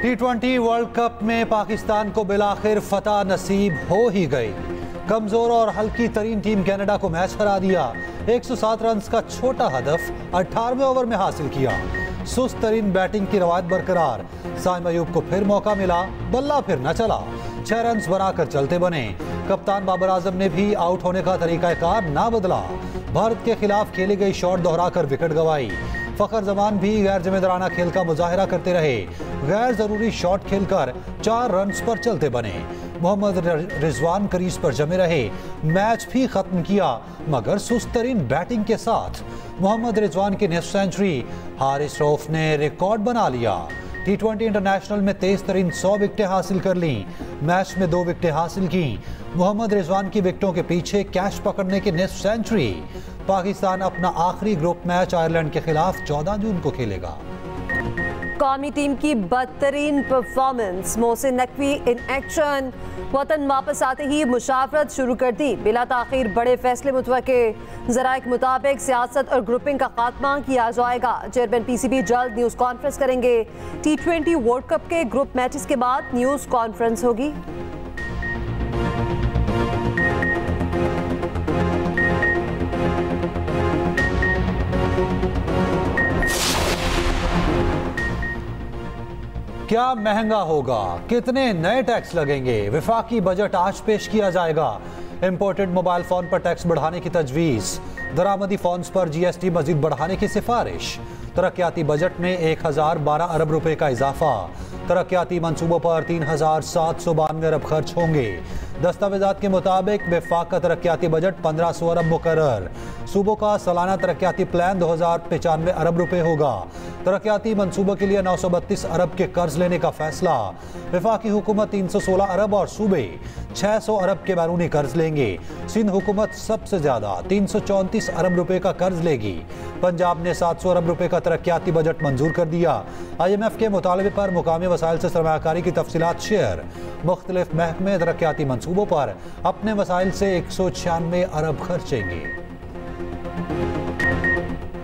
T20 world cup में पाकिस्तान को बिलाखिर फतह नसीब हो ही गई। कमजोर और हल्की तरीन टीम कनाडा को मैच हरा दिया। 107 रन का छोटा हदफ 18वें ओवर में हासिल किया। सुस्त तरीन बैटिंग की रवायत बरकरार। साइम अयूब को फिर मौका मिला, बल्ला फिर न चला। 6 रन बनाकर चलते बने। कप्तान बाबर आजम ने भी आउट होने का तरीकाकार ना बदला। भारत के खिलाफ खेली गई शॉट दोहराकर विकेट गंवाई। फखर जमान भी गैर जिम्मेदाराना खेल का मुजाहिरा करते रहे। गैर जरूरी शॉट खेलकर 4 रन पर चलते बने। मोहम्मद रिजवान क्रीज पर जमे रहे। मैच भी खत्म किया मगर सुस्तरीन बैटिंग के साथ। मोहम्मद रिजवान की निस्फ सेंचुरी, हारिस रऊफ ने रिकॉर्ड बना लिया। T20 इंटरनेशनल में तेज तरीन 100 विकेटें हासिल कर ली। मैच में 2 विकेटें हासिल की। मोहम्मद रिजवान की विकेटों के पीछे कैच पकड़ने की निस्फ सेंचुरी। पाकिस्तान अपना आखिरी ग्रुप मैच आयरलैंड के खिलाफ 14 जून को खेलेगा। कौमी टीम की बदतरीन performance, Mohsin Naqvi in action. वतन वापस आते ही मुशावरत शुरू कर दी, बिला ताखीर बड़े फैसले मुतवक्के। जराए के मुताबिक सियासत और ग्रुपिंग का खात्मा किया जाएगा। चेयरमैन PCB जल्द न्यूज कॉन्फ्रेंस करेंगे। T20 वर्ल्ड कप के ग्रुप मैचेस के बाद न्यूज कॉन्फ्रेंस होगी। क्या महंगा होगा, कितने नए टैक्स लगेंगे? विफाकी बजट आज पेश किया जाएगा। इंपोर्टेड मोबाइल फोन पर टैक्स बढ़ाने की तजवीज। दरामदी फोन्स पर GST मजीद बढ़ाने की सिफारिश। तरक्याती बजट में 1012 अरब रुपए का इजाफा। तरक्याती मंसूबों पर 3792 अरब खर्च होंगे। दस्तावेजात के मुताबिक वफाक का तरक्याती बजट 1500 अरब मुकर्रर। सूबों का सालाना तरक्याती प्लान 2095 अरब रुपए होगा। तरक्याती मंसूबों के लिए 932 अरब के कर्ज लेने का फैसला। वफाकी हुकूमत 316 अरब और सूबे 600 अरब के बैरूनी कर्ज लेंगे। सिंध हुकूमत सबसे ज्यादा 334 अरब रुपए का कर्ज लेगी। पंजाब ने 700 अरब रुपए का तरक्याती बजट मंजूर कर दिया। IMF के मुतालबे पर मुकामी वसाइल से सरमायाकारी की तफसीलात शेयर। मुख्तलिफ महकमे तरक्याती मंसूबों पर अपने वसाइल से 196 अरब खर्चेंगे।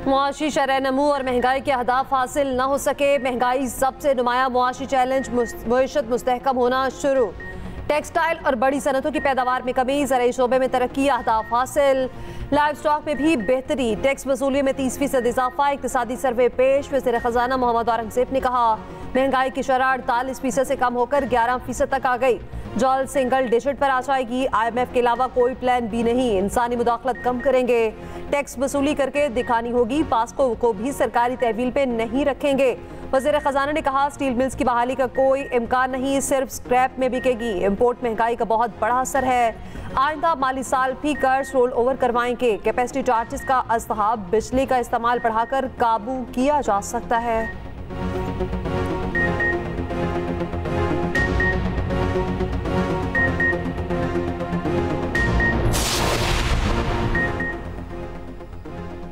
मुआशी शरह नमू और महंगाई के अहदाफ हासिल न हो सके। महंगाई सबसे नुमाया मुआशी चैलेंज, मईशत मुस्तहकम होना शुरू। टेक्सटाइल और बड़ी सनतों की पैदावार में कमी, ज़राई शोबे में तरक्की, अहदाफ हासिल। लाइव स्टॉक में भी बेहतरी, टैक्स वसूली में 30% इजाफा। इक्तिसादी सर्वे पेश। वज़ीर ख़जाना मोहम्मद औरंगज़ेब ने कहा महंगाई की शरह 48% से कम होकर 11% तक आ गई। जल्द सिंगल डिजिट पर आ जाएगी। IMF के अलावा कोई प्लान B नहीं। इंसानी मुदाखलत कम करेंगे। टैक्स वसूली करके दिखानी होगी। पास्को को भी सरकारी तहवील पे नहीं रखेंगे। वज़ीर ख़जाना ने कहा स्टील मिल्स की बहाली का कोई इम्कान नहीं, सिर्फ स्क्रैप में बिकेगी। इम्पोर्ट महंगाई का बहुत बड़ा असर है। आइंदा माली साल भी कर्ज रोल ओवर करवाएंगे। कैपेसिटी चार्जेस का अस्तहाब, बिजली का इस्तेमाल बढ़ाकर काबू किया जा सकता है।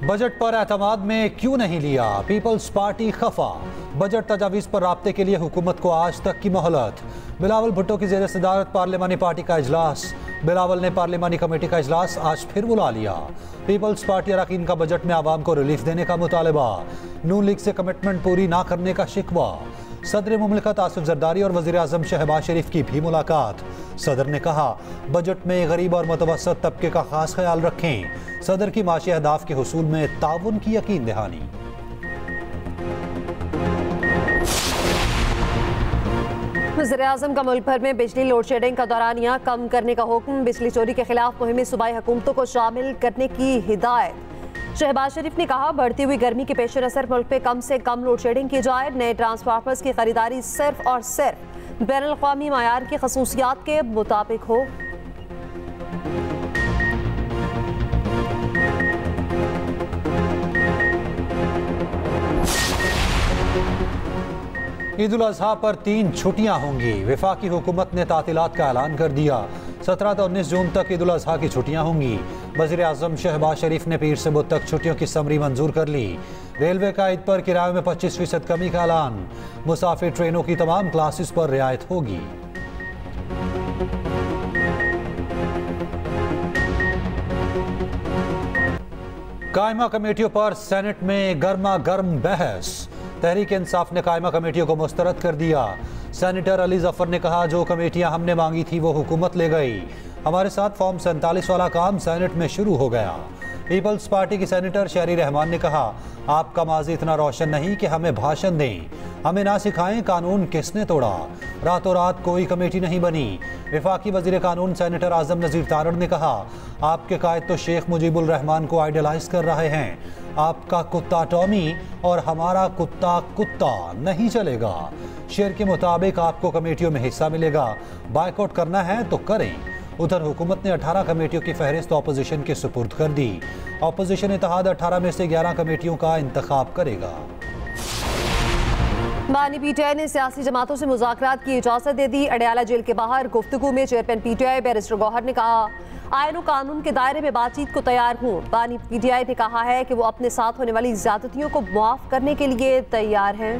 बजट पर एतमाद में क्यों नहीं लिया? पीपल्स पार्टी खफा। बजट तजावीज़ पर राब्ते के लिए हुकूमत को आज तक की मोहलत। बिलावल भुट्टो की ज़ेर सदारत पार्लिमानी पार्टी का इजलास। बिलावल ने पार्लिमानी कमेटी का इजलास आज फिर बुला लिया। पीपल्स पार्टी अरकान का बजट में आवाम को रिलीफ देने का मुतालबा। नून लीग से कमिटमेंट पूरी ना करने का शिकवा। सदर मुमलिकत आसिफ जरदारी और वज़ीर आज़म शहबाज शरीफ की भी मुलाकात। सदर ने कहा बजट में गरीब और मुतवस्सत तबके का खास ख्याल रखें। सदर की माशी अहदाफ के हुसूल में ताउन की यकीन दहानी। वज़ीर आज़म का मुल्क भर में बिजली लोड शेडिंग का दौरानिया कम करने का हुक्म। बिजली चोरी के खिलाफ मुहिम में सूबाई हुकूमतों को शामिल करने की हिदायत। शहबाज शरीफ ने कहा बढ़ती हुई गर्मी के पेश नज़र मुल्क पे कम से कम लोड शेडिंग की जाए। नए ट्रांसफार्मर्स की खरीदारी सिर्फ और सिर्फ बैनुल-अक़वामी मयार की खसूसियात के मुताबिक हो। ईद उल अज़हा पर 3 छुट्टियां होंगी। वफाकी हुकूमत ने तातीलात का ऐलान कर दिया। 17 से 19 जून तक ईद उल अज़हा की छुट्टियां होंगी। वज़ीर आज़म शहबाज शरीफ ने पीर से बुध तक छुट्टियों की समरी मंजूर कर ली। रेलवे का ईद पर किराए में 25% कमी का ऐलान। मुसाफिर ट्रेनों की तमाम क्लासेस पर रियायत होगी। कायमा कमेटियों पर सेनेट में गर्मा गर्म बहस। तहरीक इंसाफ ने कायमा कमेटियों को मुस्तरद कर दिया। सेनेटर अली जफर ने कहा, जो कमेटियां हमने मांगी थी वो हुकूमत ले गई। हमारे साथ फॉर्म 47 वाला काम सेनेट में शुरू हो गया। पीपल्स पार्टी की सेनेटर शहरी रहमान ने कहा, आपका माजी इतना रोशन नहीं कि हमें भाषण दें, हमें ना सिखाएं कानून किसने तोड़ा। रातों रात कोई कमेटी नहीं बनी। वफाकी वजीर कानून सेनेटर आजम नज़ीर तारड़ ने कहा, आपके कायद तो शेख मुजीबुर रहमान को आइडलाइज कर रहे हैं। आपका कुत्ता टॉमी और हमारा कुत्ता कुत्ता नहीं चलेगा। शेर के मुताबिक आपको कमेटियों में हिस्सा मिलेगा। बायकॉट करना है तो करें। उधर हुकूमत ने 18 कमेटियों की फहरिस्त अपोजिशन के सुपुर्द कर दी। अपोजिशन इत्तेहाद 18 में से 11 कमेटियों का इंतखाब करेगा। बानी पीटीआई ने सियासी जमातों से मुज़ाकरात की इजाजत दे दी। अडयाला जेल के बाहर गुफ्तगू में चेयरमैन पीटीआई बैरिस्टर गौहर ने कहा, आईन और कानून के दायरे में बातचीत को तैयार हूँ। बानी पीटीआई ने कहा है कि वो अपने साथ होने वाली ज्यादतियों को मुआफ करने के लिए तैयार हैं।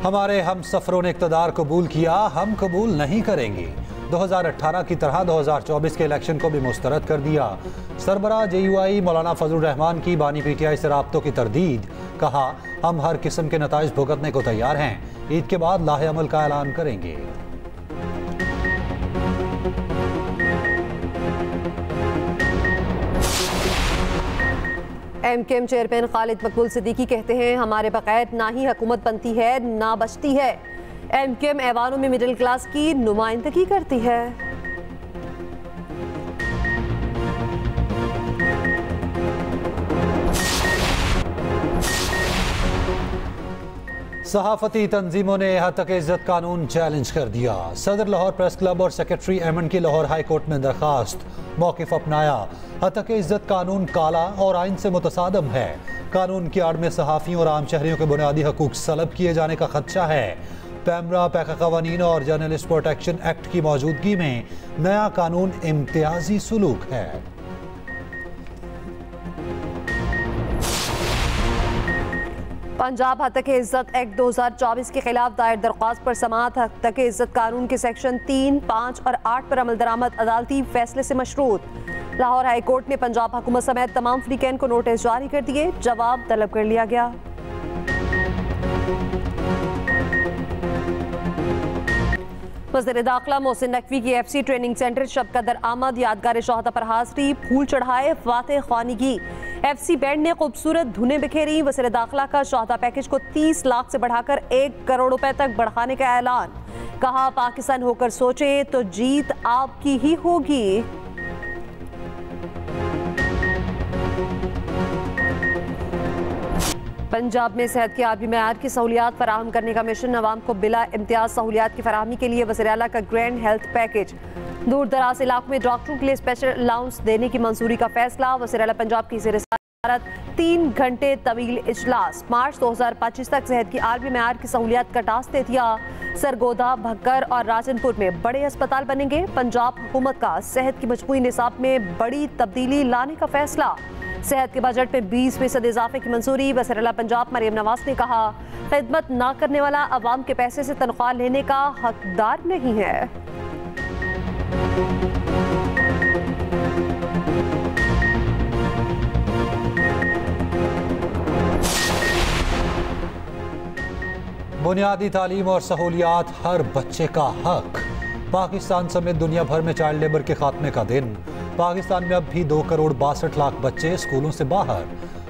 हमारे हम सफरों ने इक़्तिदार कबूल किया, हम कबूल नहीं करेंगे। 2018 की तरह 2024 के इलेक्शन को भी मुस्तरद कर दिया। सरबराह JUI मौलाना फजलुर रहमान की बानी पीटीआई से राब्तों की तरदीद। कहा, हम हर किस्म के नताइज भुगतने को तैयार हैं। ईद के बाद लाहे अमल का ऐलान करेंगे। MKM चेयरमैन खालिद मकबूल सिद्दीकी कहते हैं, हमारे बगैर ना ही हुकूमत बनती है ना बचती है। MKM ऐवानों में मिडिल क्लास की नुमाइंदगी करती है। सहाफती तंजीमों ने हतक इज्जत कानून चैलेंज कर दिया। सदर लाहौर प्रेस क्लब और सेक्रेटरी एमन की लाहौर हाई कोर्ट में दरखास्त। मौक़िफ़ अपनाया, हतक इज्जत कानून काला और आइन से मुतसादम है। कानून की आड़ में सहाफ़ियों और आम शहरियों के बुनियादी हकूक़ सलब किए जाने का खदशा है। पैमरा, पैका क़वानीन और जर्नलिस्ट प्रोटेक्शन एक्ट की मौजूदगी में नया कानून इम्तियाजी सुलूक है। पंजाब हतक इज्जत एक्ट 2024 के खिलाफ दायर दरख्वास्त पर समाअत हतक इज्जत कानून के सेक्शन 3, 5 और 8 पर अमल दरामद अदालती फैसले से मशरूत। लाहौर हाई कोर्ट ने पंजाब हुकूमत समेत तमाम फ्रीकैन को नोटिस जारी कर दिए। जवाब तलब कर लिया गया। वज़ीर दाखिला मोहसिन नकवी की FC ट्रेनिंग सेंटर शब कदर आमद। यादगार शहादा पर हाज़री, फूल चढ़ाए, फातह ख्वानिगी। FC बैंड ने खूबसूरत धुनें बिखेरी। वज़ीर दाखिला का शहादा पैकेज को 30 लाख से बढ़ाकर 1 करोड़ रुपए तक बढ़ाने का ऐलान। कहा, पाकिस्तान होकर सोचें तो जीत आपकी ही होगी। पंजाब में सेहत के आबी मेयार की सहूलियात फराहम करने का मिशन। अवाम को बिला इम्तियाज सहूलियात की फराहमी के लिए वज़ीर आला का ग्रैंड हेल्थ पैकेज। दूर दराज इलाकों में डॉक्टरों के लिए स्पेशल अलाउंस देने की मंजूरी का फैसला। वज़ीर आला पंजाब की ज़ेर सदारत 3 घंटे तवील इजलास। मार्च 2025 तक सेहत की आलमी मेयार की सहूलियात का टास्क दे दिया। सरगोदा, भक्कर और राजनपुर में बड़े अस्पताल बनेंगे। पंजाब हुकूमत का सेहत की मजमूई निसाब में बड़ी तब्दीली लाने का फैसला। सेहत के बजट में 20% इजाफे की मंजूरी। वज़ीर आला पंजाब मरियम नवाज ने कहा, खिदमत ना करने वाला अवाम के पैसे से तनख्वाह लेने का हकदार नहीं है। बुनियादी तालीम और सहूलियात हर बच्चे का हक। पाकिस्तान समेत दुनिया भर में चाइल्ड लेबर के खात्मे का दिन। पाकिस्तान में अब भी 2 करोड़ 62 लाख बच्चे स्कूलों से बाहर।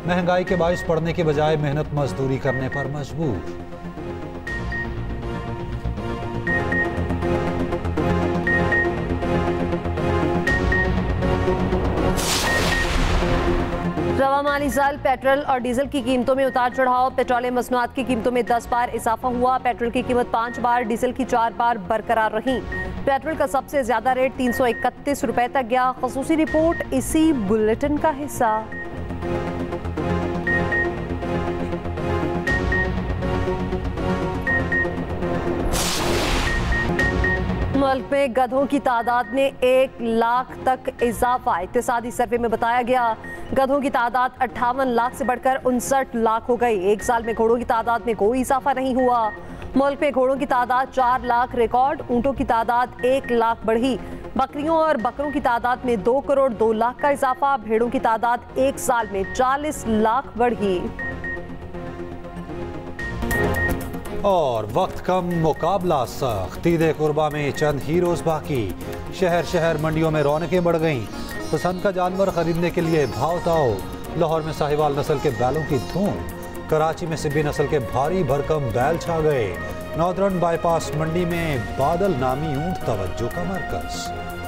महंगाई के बाइस पढ़ने के बजाय मेहनत मजदूरी करने पर मजबूर। रवा माली साल पेट्रोल और डीजल की कीमतों में उतार चढ़ाव। पेट्रोलियम मसनूआत की कीमतों में 10 बार इजाफा हुआ। पेट्रोल की कीमत 5 बार, डीजल की 4 बार बरकरार रही। पेट्रोल का सबसे ज्यादा रेट 331 रुपए तक गया। खसूसी रिपोर्ट इसी बुलेटिन का हिस्सा। मुल्क में गधों की तादाद में 1 लाख तक इजाफा। इक्तिसादी सर्वे में बताया गया, गधों की तादाद 58 लाख से बढ़कर 59 लाख हो गई। 1 साल में घोड़ों की तादाद में कोई इजाफा नहीं हुआ। मुल्क में घोड़ों की तादाद 4 लाख रिकॉर्ड, ऊंटों की तादाद 1 लाख बढ़ी। बकरियों और बकरों की तादाद में 2 करोड़ 2 लाख का इजाफा। भेड़ों की तादाद 1 साल में 40 लाख बढ़ी। और वक्त कम, मुकाबला सख्त। ईद कुर्बा में चंद ही रोज बाकी। शहर शहर मंडियों में रौनकें बढ़ गईं। पसंद का जानवर खरीदने के लिए भाव ताओ। लाहौर में साहिवाल नस्ल के बैलों की धूम। कराची में सिब्बी नस्ल के भारी भरकम बैल छा गए। नॉर्दर्न बाईपास मंडी में बादल नामी ऊंट तवज्जो का मरकज।